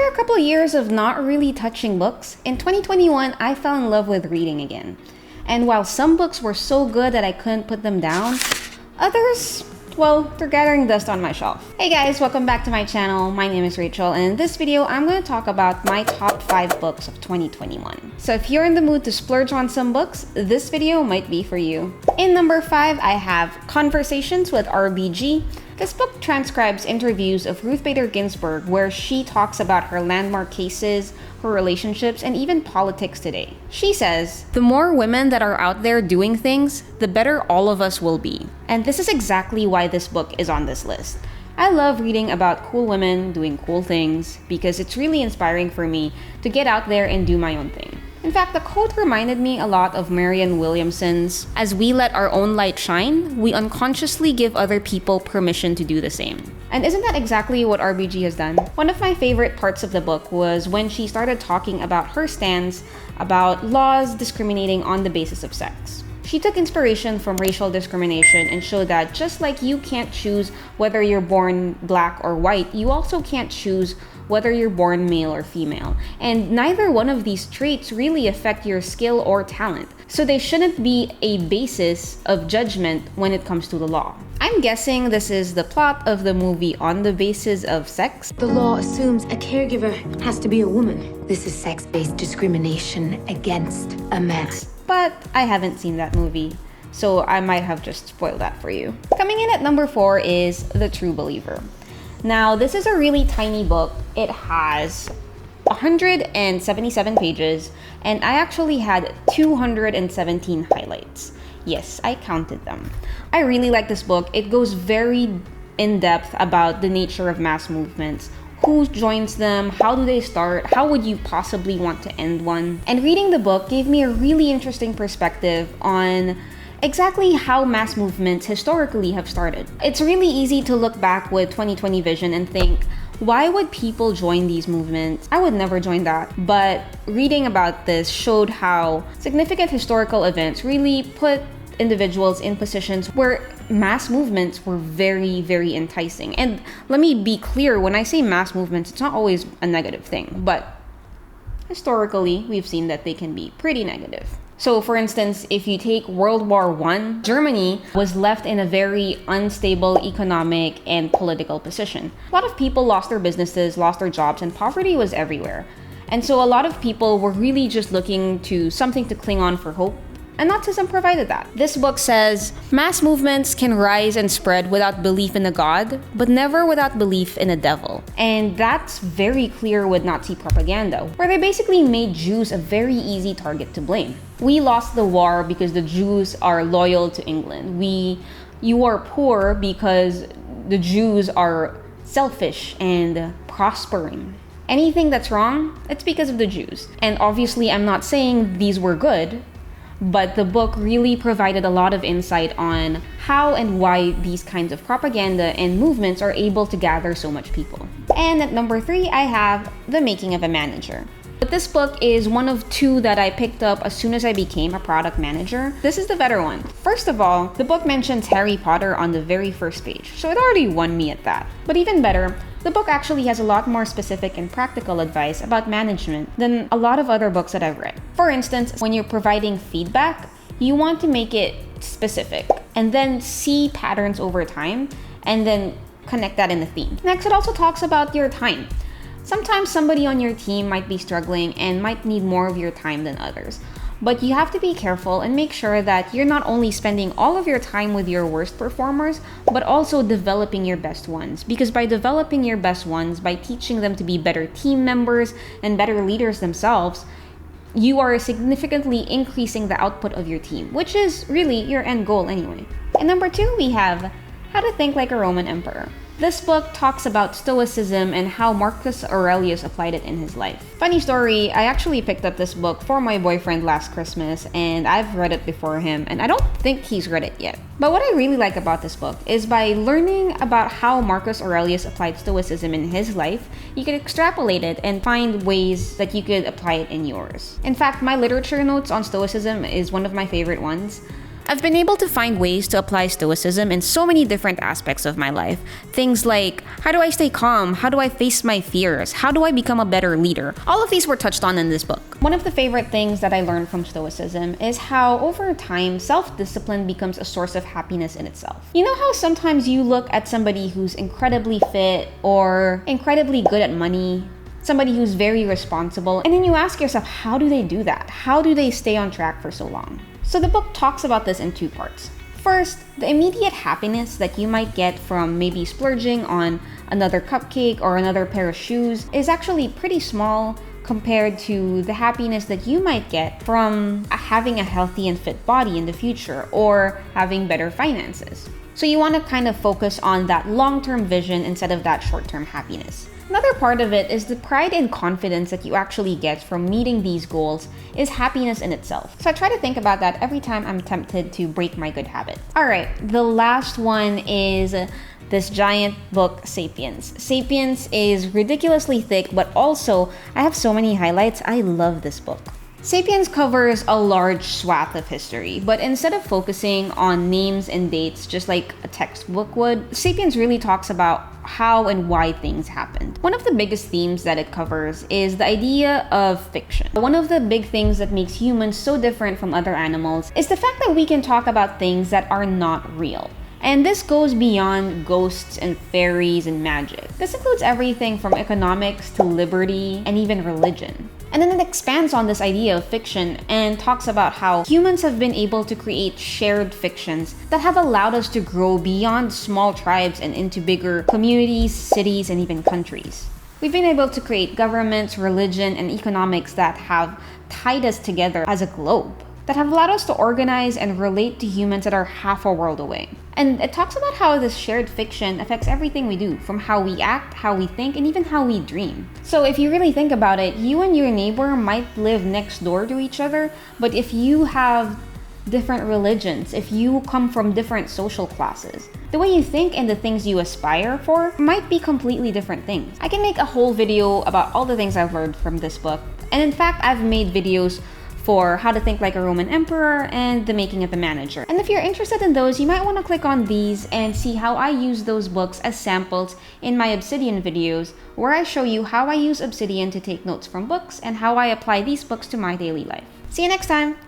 After a couple years of not really touching books, in 2021 I fell in love with reading again. And while some books were so good that I couldn't put them down, others, well, they're gathering dust on my shelf. Hey guys, welcome back to my channel. My name is Rachel, and in this video, I'm going to talk about my top 5 books of 2021. So if you're in the mood to splurge on some books, this video might be for you. In number 5, I have Conversations with RBG. This book transcribes interviews of Ruth Bader Ginsburg where she talks about her landmark cases, her relationships, and even politics today. She says, "The more women that are out there doing things, the better all of us will be." And this is exactly why this book is on this list. I love reading about cool women doing cool things because it's really inspiring for me to get out there and do my own thing. In fact, the quote reminded me a lot of Marianne Williamson's, "As we let our own light shine, we unconsciously give other people permission to do the same." And isn't that exactly what RBG has done? One of my favorite parts of the book was when she started talking about her stance about laws discriminating on the basis of sex. She took inspiration from racial discrimination and showed that just like you can't choose whether you're born black or white, you also can't choose whether you're born male or female. And neither one of these traits really affect your skill or talent. So they shouldn't be a basis of judgment when it comes to the law. I'm guessing this is the plot of the movie On the Basis of Sex. The law assumes a caregiver has to be a woman. This is sex-based discrimination against a man. But I haven't seen that movie, so I might have just spoiled that for you. Coming in at number 4 is The True Believer. Now, this is a really tiny book. It has 177 pages, and I actually had 217 highlights. Yes, I counted them. I really like this book. It goes very in-depth about the nature of mass movements. Who joins them? How do they start? How would you possibly want to end one? And reading the book gave me a really interesting perspective on exactly how mass movements historically have started. It's really easy to look back with 2020 vision and think, why would people join these movements? I would never join that. But reading about this showed how significant historical events really put individuals in positions where mass movements were very, very enticing. And let me be clear, when I say mass movements, it's not always a negative thing, but historically, we've seen that they can be pretty negative. So for instance, if you take World War I, Germany was left in a very unstable economic and political position. A lot of people lost their businesses, lost their jobs, and poverty was everywhere. And so a lot of people were really just looking to something to cling on for hope. And Nazism provided that. This book says, mass movements can rise and spread without belief in a god, but never without belief in a devil. And that's very clear with Nazi propaganda, where they basically made Jews a very easy target to blame. We lost the war because the Jews are loyal to England. You are poor because the Jews are selfish and prospering. Anything that's wrong, it's because of the Jews. And obviously, I'm not saying these were good, but the book really provided a lot of insight on how and why these kinds of propaganda and movements are able to gather so much people. And at number 3, I have The Making of a Manager. But this book is one of 2 that I picked up as soon as I became a product manager. This is the better one. First of all, the book mentions Harry Potter on the very first page, so it already won me at that. But even better, the book actually has a lot more specific and practical advice about management than a lot of other books that I've read. For instance, when you're providing feedback, you want to make it specific and then see patterns over time and then connect that in a theme. Next, it also talks about your time. Sometimes somebody on your team might be struggling and might need more of your time than others. But you have to be careful and make sure that you're not only spending all of your time with your worst performers, but also developing your best ones. Because by developing your best ones, by teaching them to be better team members and better leaders themselves, you are significantly increasing the output of your team, which is really your end goal anyway. And number 2, we have How to Think Like a Roman Emperor. This book talks about Stoicism and how Marcus Aurelius applied it in his life. Funny story, I actually picked up this book for my boyfriend last Christmas, and I've read it before him, and I don't think he's read it yet. But what I really like about this book is by learning about how Marcus Aurelius applied Stoicism in his life, you could extrapolate it and find ways that you could apply it in yours. In fact, my literature notes on Stoicism is one of my favorite ones. I've been able to find ways to apply Stoicism in so many different aspects of my life. Things like, how do I stay calm? How do I face my fears? How do I become a better leader? All of these were touched on in this book. One of the favorite things that I learned from Stoicism is how over time, self-discipline becomes a source of happiness in itself. You know how sometimes you look at somebody who's incredibly fit or incredibly good at money, somebody who's very responsible, and then you ask yourself, how do they do that? How do they stay on track for so long? So the book talks about this in two parts. First, the immediate happiness that you might get from maybe splurging on another cupcake or another pair of shoes is actually pretty small compared to the happiness that you might get from having a healthy and fit body in the future or having better finances. So you want to kind of focus on that long-term vision instead of that short-term happiness. Another part of it is the pride and confidence that you actually get from meeting these goals is happiness in itself. So I try to think about that every time I'm tempted to break my good habit. Alright, the last one is this giant book, Sapiens. Sapiens is ridiculously thick, but also I have so many highlights. I love this book. Sapiens covers a large swath of history, but instead of focusing on names and dates just like a textbook would, Sapiens really talks about how and why things happened. One of the biggest themes that it covers is the idea of fiction. One of the big things that makes humans so different from other animals is the fact that we can talk about things that are not real. And this goes beyond ghosts and fairies and magic. This includes everything from economics to liberty and even religion. And then it expands on this idea of fiction and talks about how humans have been able to create shared fictions that have allowed us to grow beyond small tribes and into bigger communities, cities, and even countries. We've been able to create governments, religion, and economics that have tied us together as a globe, that have allowed us to organize and relate to humans that are half a world away. And it talks about how this shared fiction affects everything we do, from how we act, how we think, and even how we dream. So if you really think about it, you and your neighbor might live next door to each other, but if you have different religions, if you come from different social classes, the way you think and the things you aspire for might be completely different things. I can make a whole video about all the things I've learned from this book, and in fact, I've made videos for how to think like a Roman emperor and the making of a manager. And if you're interested in those, you might want to click on these and see how I use those books as samples in my Obsidian videos, where I show you how I use Obsidian to take notes from books and how I apply these books to my daily life. See you next time!